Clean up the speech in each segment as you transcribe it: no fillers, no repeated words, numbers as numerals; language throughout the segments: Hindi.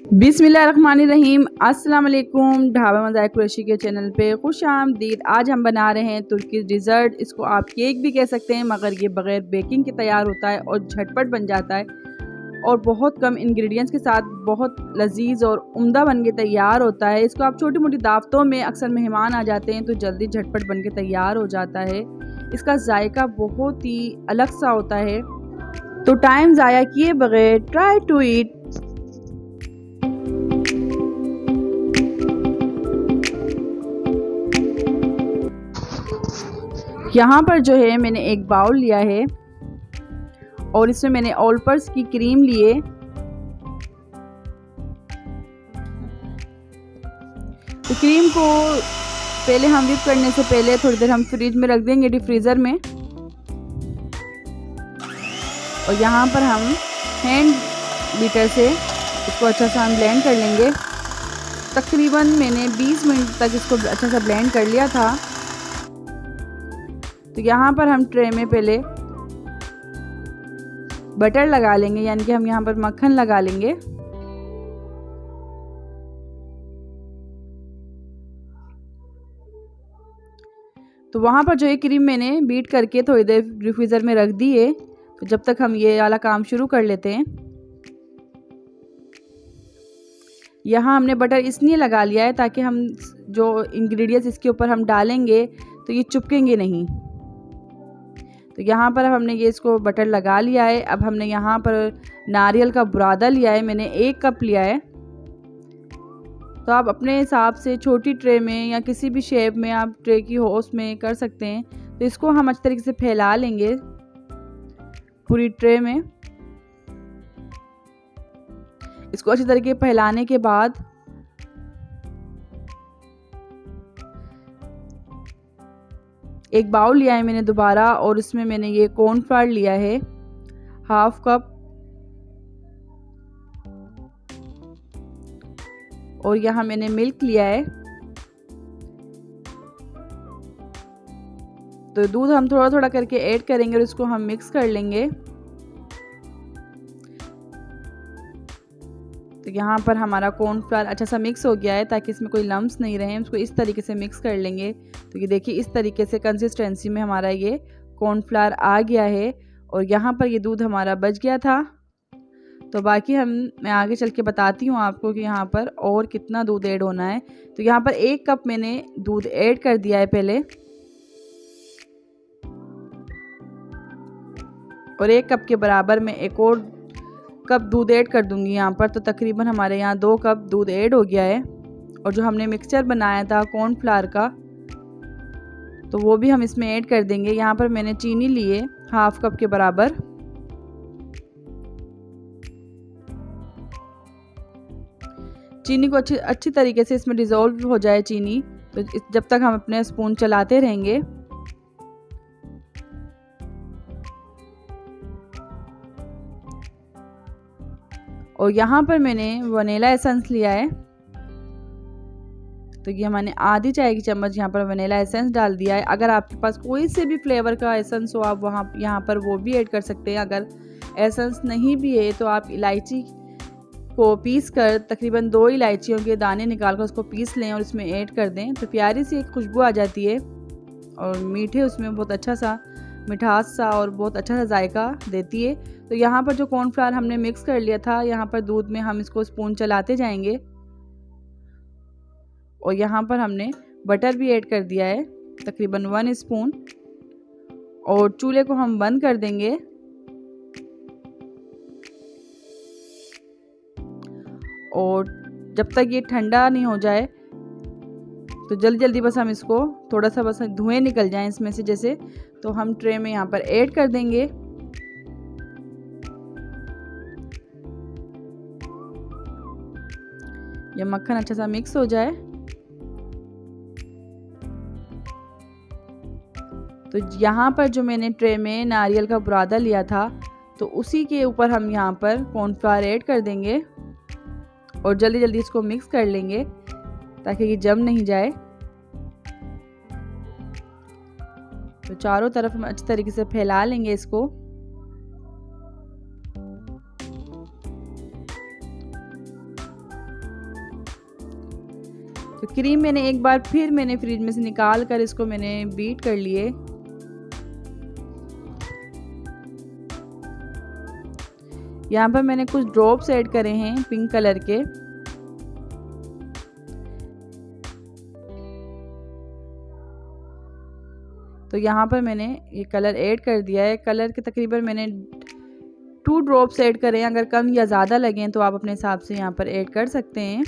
बिस्मिल्लाहिर्रहमानिर्रहीम। अस्सलाम वालेकुम। ढाबा मज़ाक कुरैशी के चैनल पे खुश आमदीद। आज हम बना रहे हैं तुर्की डिज़र्ट। इसको आप केक भी कह सकते हैं, मगर ये बग़ैर बेकिंग के तैयार होता है और झटपट बन जाता है और बहुत कम इंग्रेडिएंट्स के साथ बहुत लजीज और उम्दा बन के तैयार होता है। इसको आप छोटी मोटी दावतों में अक्सर मेहमान आ जाते हैं तो जल्दी झटपट बन के तैयार हो जाता है। इसका जायका बहुत ही अलग सा होता है, तो टाइम ज़ाया किए बगैर ट्राई टू ईट। यहाँ पर जो है मैंने एक बाउल लिया है और इसमें मैंने ऑल पर्पस की क्रीम लिए। तो क्रीम को पहले हम व्हिप करने से पहले थोड़ी देर हम फ्रिज में रख देंगे, डीप फ्रीज़र में। और यहाँ पर हम हैंड बीटर से इसको अच्छा सा हम ब्लेंड कर लेंगे। तकरीबन मैंने 20 मिनट तक इसको अच्छा सा ब्लेंड कर लिया था। तो यहाँ पर हम ट्रे में पहले बटर लगा लेंगे, यानी कि हम यहाँ पर मक्खन लगा लेंगे। तो वहाँ पर जो ये क्रीम मैंने बीट करके थोड़ी देर फ्रीज़र में रख दी है। तो जब तक हम ये वाला काम शुरू कर लेते हैं। यहाँ हमने बटर इसलिए लगा लिया है ताकि हम जो इंग्रेडिएंट्स इसके ऊपर हम डालेंगे तो ये चिपकेंगे नहीं। तो यहाँ पर हमने ये इसको बटर लगा लिया है। अब हमने यहाँ पर नारियल का बुरादा लिया है, मैंने 1 कप लिया है। तो आप अपने हिसाब से छोटी ट्रे में या किसी भी शेप में आप ट्रे की हो उसमें कर सकते हैं। तो इसको हम अच्छी तरीके से फैला लेंगे पूरी ट्रे में। इसको अच्छी तरीके फैलाने के बाद एक बाउल लिया है मैंने दोबारा, और इसमें मैंने ये कॉर्नफ्लावर लिया है 1/2 कप। और यहाँ मैंने मिल्क लिया है। तो दूध हम थोड़ा थोड़ा करके ऐड करेंगे और इसको हम मिक्स कर लेंगे। तो यहाँ पर हमारा कॉर्नफ्लावर अच्छा सा मिक्स हो गया है ताकि इसमें कोई लम्स नहीं रहे। इसको इस तरीके से मिक्स कर लेंगे। तो ये देखिए इस तरीके से कंसिस्टेंसी में हमारा ये कॉर्नफ्लावर आ गया है। और यहाँ पर ये दूध हमारा बच गया था। तो बाकी मैं आगे चल के बताती हूँ आपको कि यहाँ पर और कितना दूध ऐड होना है। तो यहाँ पर 1 कप मैंने दूध ऐड कर दिया है पहले, और 1 कप के बराबर में एक और कप दूध ऐड कर दूंगी यहाँ पर। तो तकरीबन हमारे यहाँ 2 कप दूध ऐड हो गया है। और जो हमने मिक्सचर बनाया था कॉर्नफ्लावर का, तो वो भी हम इसमें ऐड कर देंगे। यहाँ पर मैंने चीनी ली है 1/2 कप के बराबर। चीनी को अच्छी तरीके से इसमें डिज़ोल्व हो जाए चीनी, तो जब तक हम अपने स्पून चलाते रहेंगे। और यहाँ पर मैंने वनीला एसेंस लिया है। तो ये मैंने आधी चाय की चम्मच यहाँ पर वनीला एसेंस डाल दिया है। अगर आपके पास कोई से भी फ्लेवर का एसेंस हो आप यहाँ पर वो भी ऐड कर सकते हैं। अगर एसेंस नहीं भी है तो आप इलायची को पीस कर, तकरीबन 2 इलायचियों के दाने निकाल कर उसको पीस लें और इसमें ऐड कर दें। तो प्यारी सी एक खुशबू आ जाती है और मीठे उसमें बहुत अच्छा सा मिठास सा और बहुत अच्छा सा जायका देती है। तो यहाँ पर जो कॉर्नफ्लावर हमने मिक्स कर लिया था, यहाँ पर दूध में हम इसको स्पून चलाते जाएंगे। और यहाँ पर हमने बटर भी ऐड कर दिया है, तकरीबन 1 स्पून। और चूल्हे को हम बंद कर देंगे। और जब तक ये ठंडा नहीं हो जाए तो जल्दी जल्दी बस हम इसको थोड़ा सा बस धुएं निकल जाएं इसमें से जैसे, तो हम ट्रे में यहाँ पर ऐड कर देंगे। ये मक्खन अच्छा सा मिक्स हो जाए। तो यहाँ पर जो मैंने ट्रे में नारियल का बुरादा लिया था, तो उसी के ऊपर हम यहाँ पर कॉर्नफ्लावर ऐड कर देंगे और जल्दी जल्दी इसको मिक्स कर लेंगे ताकि ये जम नहीं जाए। तो चारों तरफ हम अच्छी तरीके से फैला लेंगे इसको। तो क्रीम मैंने एक बार फिर मैंने फ्रिज में से निकाल कर इसको मैंने बीट कर लिए। यहाँ पर मैंने कुछ ड्रॉप्स ऐड करे हैं पिंक कलर के। तो यहाँ पर मैंने ये कलर ऐड कर दिया है। कलर के तकरीबन मैंने 2 ड्रॉप्स ऐड करें, अगर कम या ज़्यादा लगें तो आप अपने हिसाब से यहाँ पर ऐड कर सकते हैं।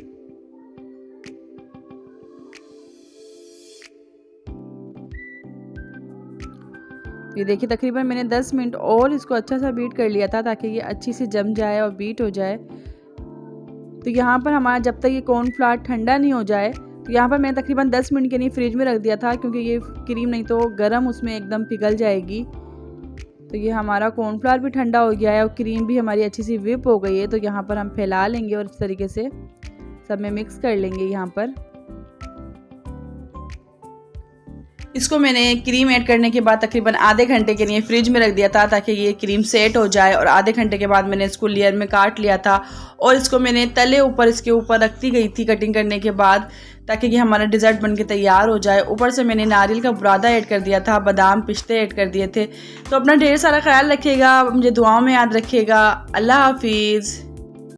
ये देखिए तकरीबन मैंने 10 मिनट और इसको अच्छा सा बीट कर लिया था ताकि ये अच्छी सी जम जाए और बीट हो जाए। तो यहाँ पर हमारा जब तक ये कॉर्नफ्लावर ठंडा नहीं हो जाए, तो यहाँ पर मैंने तकरीबन 10 मिनट के लिए फ्रिज में रख दिया था, क्योंकि ये क्रीम नहीं तो गर्म उसमें एकदम पिघल जाएगी। तो ये हमारा कॉर्नफ्लावर भी ठंडा हो गया है और क्रीम भी हमारी अच्छी सी व्हिप हो गई है। तो यहाँ पर हम फैला लेंगे और इस तरीके से सब में मिक्स कर लेंगे। यहाँ पर इसको मैंने क्रीम ऐड करने के बाद तकरीबन आधे घंटे के लिए फ्रिज में रख दिया था ताकि ये क्रीम सेट हो जाए, और आधे घंटे के बाद मैंने इसको लेयर में काट लिया था और इसको मैंने तले ऊपर इसके ऊपर रखती गई थी कटिंग करने के बाद, ताकि ये हमारा डिज़र्ट बन के तैयार हो जाए। ऊपर से मैंने नारियल का बुरादा ऐड कर दिया था, बादाम पिस्ते ऐड कर दिए थे। तो अपना ढेर सारा ख्याल रखिएगा, मुझे दुआओं में याद रखिएगा। अल्लाह हाफिज़।